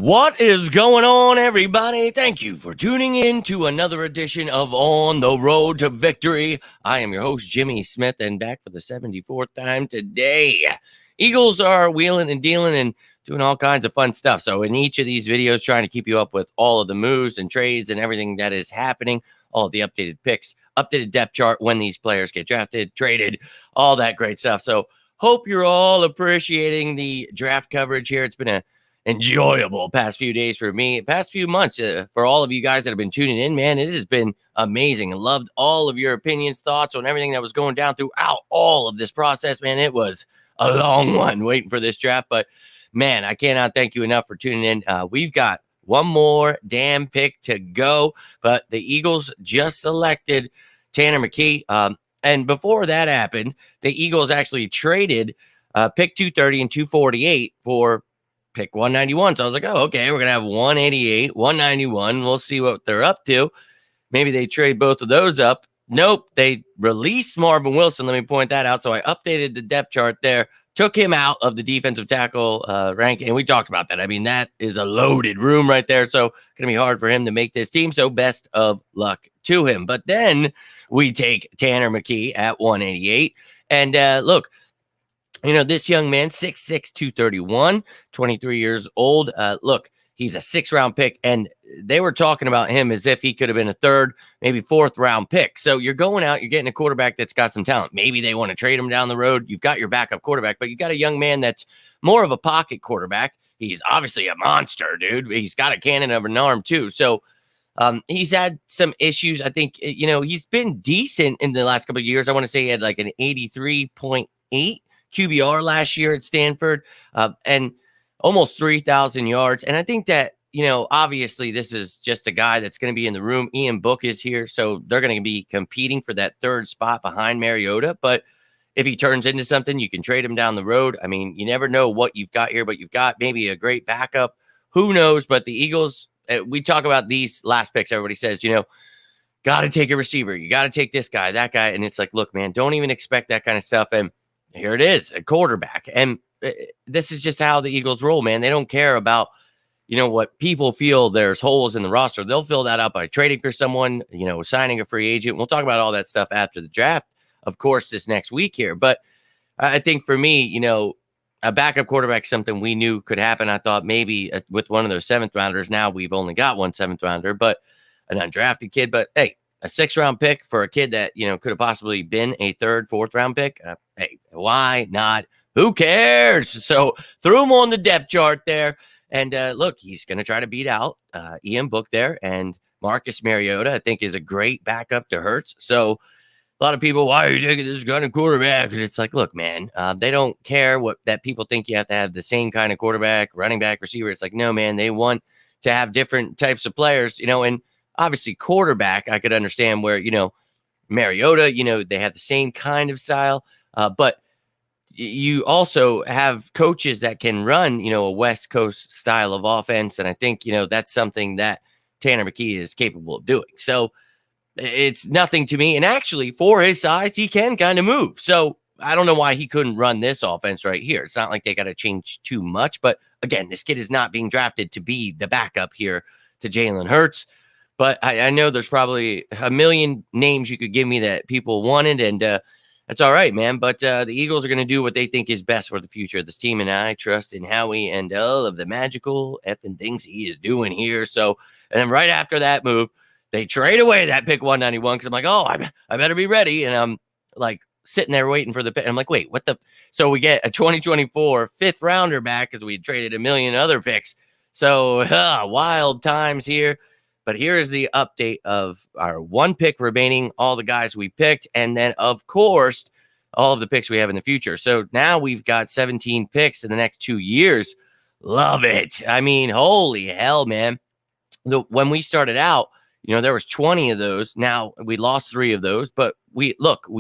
What is going on, everybody? Thank you for tuning in to another edition of On the Road to Victory. I am your host, Jimmy Smith, and back for the 74th time today. Eagles are wheeling and dealing and doing all kinds of fun stuff. So in each of these videos, trying to keep you up with all of the moves and trades and everything that is happening, all of the updated picks, updated depth chart, when these players get drafted, traded, all that great stuff. So hope you're all appreciating the draft coverage here. It's been a enjoyable past few days for me, past few months for all of you guys that have been tuning in, man. It has been amazing. I loved all of your opinions, thoughts on everything that was going down throughout all of this process, man. It was a long one waiting for this draft, but man, I cannot thank you enough for tuning in. We've got one more damn pick to go, but the Eagles just selected Tanner McKee. And before that happened, the Eagles actually traded pick 230 and 248 for pick 191. So I was like, oh, okay, we're going to have 188, 191. We'll see what they're up to. Maybe they trade both of those up. Nope, they released Marvin Wilson. Let me point that out. So I updated the depth chart there, took him out of the defensive tackle rank, and we talked about that. I mean, that is a loaded room right there. So going to be hard for him to make this team. So best of luck to him. But then we take Tanner McKee at 188. And look, you know, this young man, 6'6", 231, 23 years old. Look, he's a 6th-round pick, and they were talking about him as if he could have been a 3rd, maybe 4th-round pick. So you're going out, you're getting a quarterback that's got some talent. Maybe they want to trade him down the road. You've got your backup quarterback, but you got a young man that's more of a pocket quarterback. He's obviously a monster, dude. He's got a cannon of an arm, too. So he's had some issues. I think, you know, he's been decent in the last couple of years. I want to say he had like an 83.8 QBR last year at Stanford, and almost 3,000 yards. And I think that, you know, obviously this is just a guy that's going to be in the room. Ian Book is here, so they're going to be competing for that 3rd spot behind Mariota. But if he turns into something, you can trade him down the road. I mean, you never know what you've got here, but you've got maybe a great backup. Who knows? But the Eagles, we talk about these last picks. Everybody says, you know, got to take a receiver. You got to take this guy, that guy. And it's like, look, man, don't even expect that kind of stuff. And here it is, a quarterback. And this is just how the Eagles roll, man. They don't care about, you know, what people feel there's holes in the roster. They'll fill that up by trading for someone, you know, signing a free agent. We'll talk about all that stuff after the draft, of course, this next week here. But I think for me, you know, a backup quarterback is something we knew could happen. I thought maybe with one of those 7th rounders. Now we've only got one 7th rounder, but an undrafted kid. But hey, a 6th-round pick for a kid that, you know, could have possibly been a 3rd, 4th-round pick. Hey, why not? Who cares? So threw him on the depth chart there. And look, he's going to try to beat out Ian Book there. And Marcus Mariota, I think, is a great backup to Hurts. So a lot of people, why are you taking this kind of quarterback? And it's like, look, man, they don't care what that people think you have to have the same kind of quarterback, running back, receiver. It's like, no, man, they want to have different types of players, you know, and obviously quarterback, I could understand where, you know, Mariota, you know, they have the same kind of style, but you also have coaches that can run, you know, a West Coast style of offense. And I think, you know, that's something that Tanner McKee is capable of doing. So it's nothing to me. And actually, for his size, he can kind of move. So I don't know why he couldn't run this offense right here. It's not like they got to change too much. But again, this kid is not being drafted to be the backup here to Jalen Hurts. But I know there's probably a million names you could give me that people wanted, and that's all right, man. But the Eagles are going to do what they think is best for the future of this team, and I trust in Howie and all of the magical effing things he is doing here. So, and then right after that move, they trade away that pick 191 because I'm like, oh, I better be ready. And I'm like sitting there waiting for the pick. I'm like, wait, what the? So we get a 2024 5th-rounder back because we traded a million other picks. So wild times here. But here is the update of our 1 pick remaining, all the guys we picked, and then, of course, all of the picks we have in the future. So now we've got 17 picks in the next 2 years. Love it. I mean, holy hell, man. When we started out, you know, there was 20 of those. Now we lost 3 of those, but we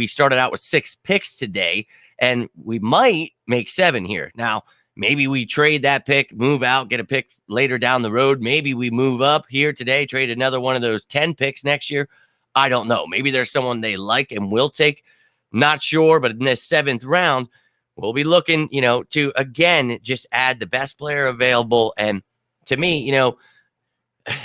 started out with 6 picks today, and we might make 7 here. Now, maybe we trade that pick, move out, get a pick later down the road. Maybe we move up here today, trade another one of those 10 picks next year. I don't know. Maybe there's someone they like and will take. Not sure, but in this 7th round, we'll be looking, you know, to, again, just add the best player available and to me,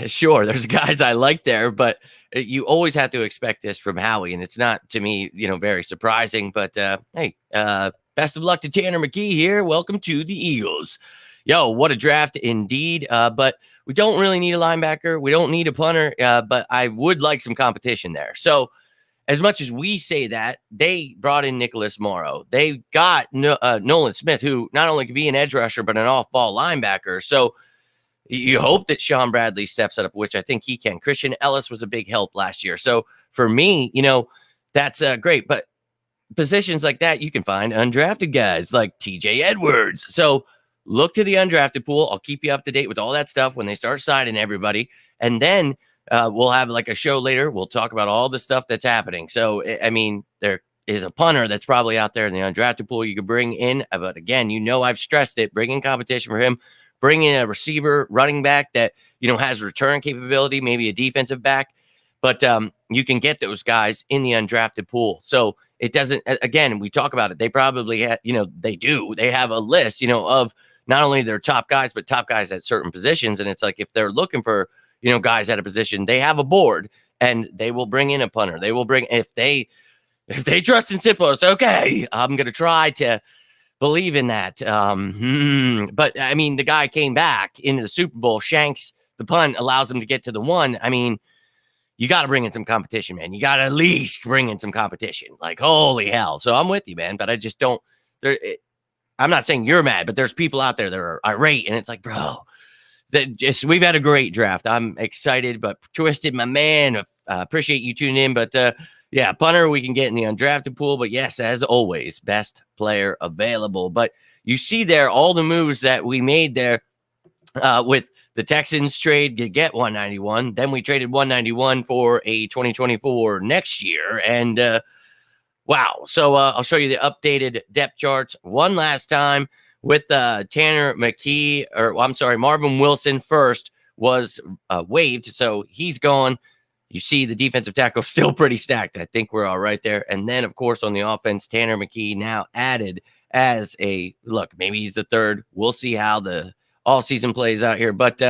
sure, there's guys I like there, but you always have to expect this from Howie, and it's not, to me, very surprising. But hey, best of luck to Tanner McKee here. Welcome to the Eagles. Yo, what a draft indeed. But we don't really need a linebacker. We don't need a punter, but I would like some competition there. So as much as we say that, they brought in Nicholas Morrow. They got Nolan Smith, who not only could be an edge rusher, but an off-ball linebacker. So you hope that Sean Bradley steps up, which I think he can. Christian Ellis was a big help last year. So for me, that's great. But positions like that, you can find undrafted guys like TJ Edwards. So look to the undrafted pool. I'll keep you up to date with all that stuff when they start signing everybody. And then we'll have like a show later. We'll talk about all the stuff that's happening. So, I mean, there is a punter that's probably out there in the undrafted pool you could bring in. But again, I've stressed it. Bring in competition for him. Bring in a receiver, running back that, has return capability, maybe a defensive back. But you can get those guys in the undrafted pool. So it doesn't, again, we talk about it. They probably, they do. They have a list, of not only their top guys, but top guys at certain positions. And it's like if they're looking for, guys at a position, they have a board and they will bring in a punter. They will bring, if they trust in Sipos, okay, I'm going to try to believe in that. But I mean, the guy came back into the Super Bowl. Shanks, the punt allows him to get to the one. I mean, you got to bring in some competition, man. You got to at least bring in some competition. Like, holy hell. So I'm with you, man. But I just don't. I'm not saying you're mad, but there's people out there that are irate, and it's like, bro, we've had a great draft. I'm excited, but Twisted, my man, appreciate you tuning in. But yeah, punter we can get in the undrafted pool. But yes, as always, best player available. But you see there all the moves that we made there with the Texans trade to get 191. Then we traded 191 for a 2024 next year. And wow. So I'll show you the updated depth charts one last time with Tanner McKee, Marvin Wilson first was waived. So he's gone. You see the defensive tackle still pretty stacked. I think we're all right there. And then, of course, on the offense, Tanner McKee now added as a look. Maybe he's the third. We'll see how the all season plays out here. But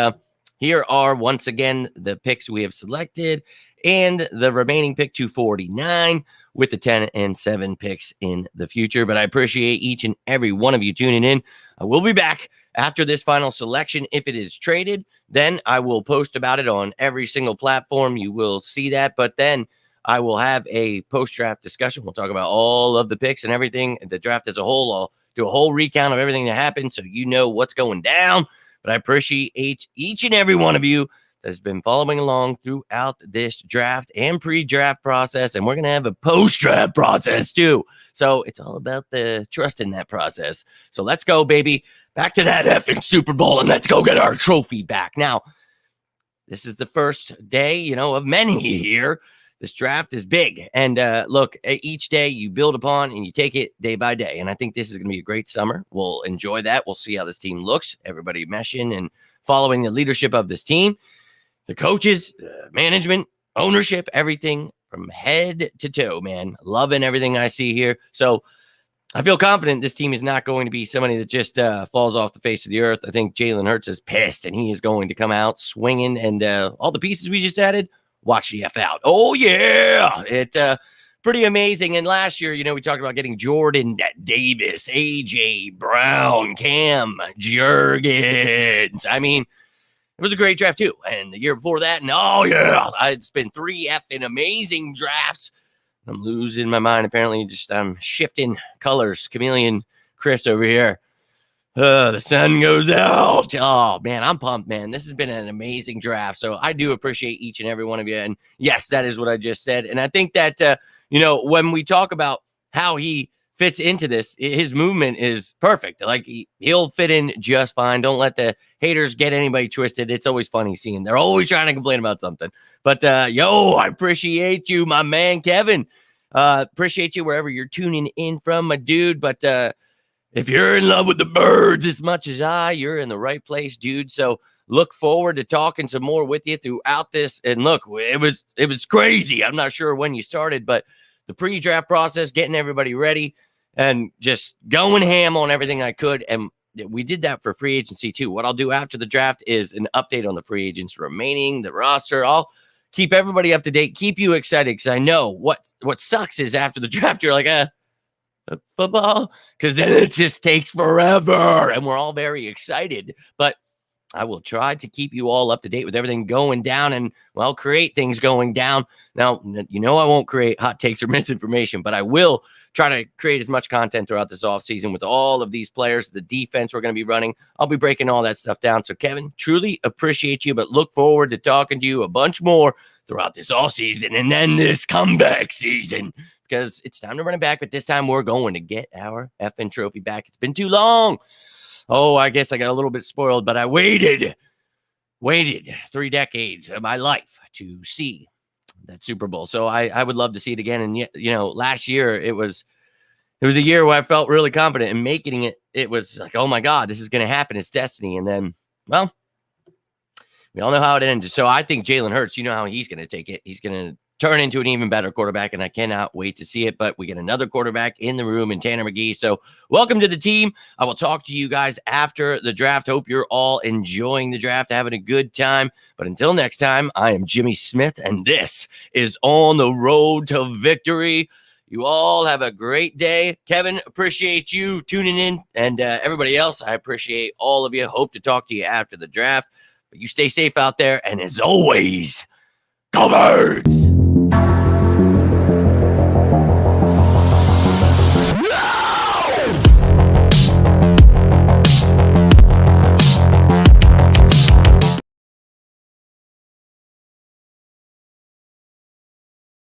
here are, once again, the picks we have selected and the remaining pick 249 with the 10 and 7 picks in the future. But I appreciate each and every one of you tuning in. I will be back after this final selection. If it is traded, then I will post about it on every single platform. You will see that. But then I will have a post-draft discussion. We'll talk about all of the picks and everything, the draft as a whole. I'll do a whole recount of everything that happened so you know what's going down. But I appreciate each and every one of you that's been following along throughout this draft and pre-draft process. And we're going to have a post-draft process too. So it's all about the trust in that process. So let's go, baby. Back to that effing Super Bowl, and let's go get our trophy back. Now, this is the first day, of many here. This draft is big. And look, each day you build upon and you take it day by day. And I think this is going to be a great summer. We'll enjoy that. We'll see how this team looks. Everybody meshing and following the leadership of this team. The coaches, management, ownership, everything from head to toe, man. Loving everything I see here. So I feel confident this team is not going to be somebody that just falls off the face of the earth. I think Jalen Hurts is pissed, and he is going to come out swinging. And all the pieces we just added, watch the F out. Oh, yeah. It's pretty amazing. And last year, we talked about getting Jordan Davis, A.J. Brown, Cam Jurgens. I mean, it was a great draft, too. And the year before that, and oh, yeah, it's been 3 effing amazing drafts. I'm losing my mind, apparently. I'm shifting colors. Chameleon Chris over here. The sun goes out. Oh, man, I'm pumped, man. This has been an amazing draft. So I do appreciate each and every one of you. And yes, that is what I just said. And I think that, when we talk about how he fits into this, his movement is perfect. Like he'll fit in just fine. Don't let the haters get anybody twisted. It's always funny seeing they're always trying to complain about something. But I appreciate you, my man, Kevin. Appreciate you wherever you're tuning in from, my dude. But if you're in love with the birds as much as you're in the right place, dude. So look forward to talking some more with you throughout this. And look, it was crazy. I'm not sure when you started, but the pre-draft process, getting everybody ready and just going ham on everything I could. And we did that for free agency too. What I'll do after the draft is an update on the free agents remaining, the roster. I'll keep everybody up to date, keep you excited, because I know what sucks is after the draft, you're like, football, because then it just takes forever, and we're all very excited. But I will try to keep you all up to date with everything going down and, well, create things going down. Now, I won't create hot takes or misinformation, but I will try to create as much content throughout this offseason with all of these players, the defense we're going to be running. I'll be breaking all that stuff down. So, Kevin, truly appreciate you, but look forward to talking to you a bunch more throughout this offseason and then this comeback season, because it's time to run it back, but this time we're going to get our effing trophy back. It's been too long. Oh, I guess I got a little bit spoiled, but I waited 3 decades of my life to see that Super Bowl. So I would love to see it again. And, last year it was a year where I felt really confident in making it. It was like, oh my God, this is going to happen. It's destiny. And then, well, we all know how it ended. So I think Jalen Hurts, you know how he's going to take it. He's going to turn into an even better quarterback, and I cannot wait to see it. But we get another quarterback in the room in Tanner McKee. So welcome to the team. I will talk to you guys after the draft. Hope you're all enjoying the draft, having a good time. But until next time, I am Jimmy Smith, and this is On the Road to Victory. You all have a great day. Kevin, appreciate you tuning in, and everybody else, I appreciate all of you. Hope to talk to you after the draft. But you stay safe out there, and as always, go Birds!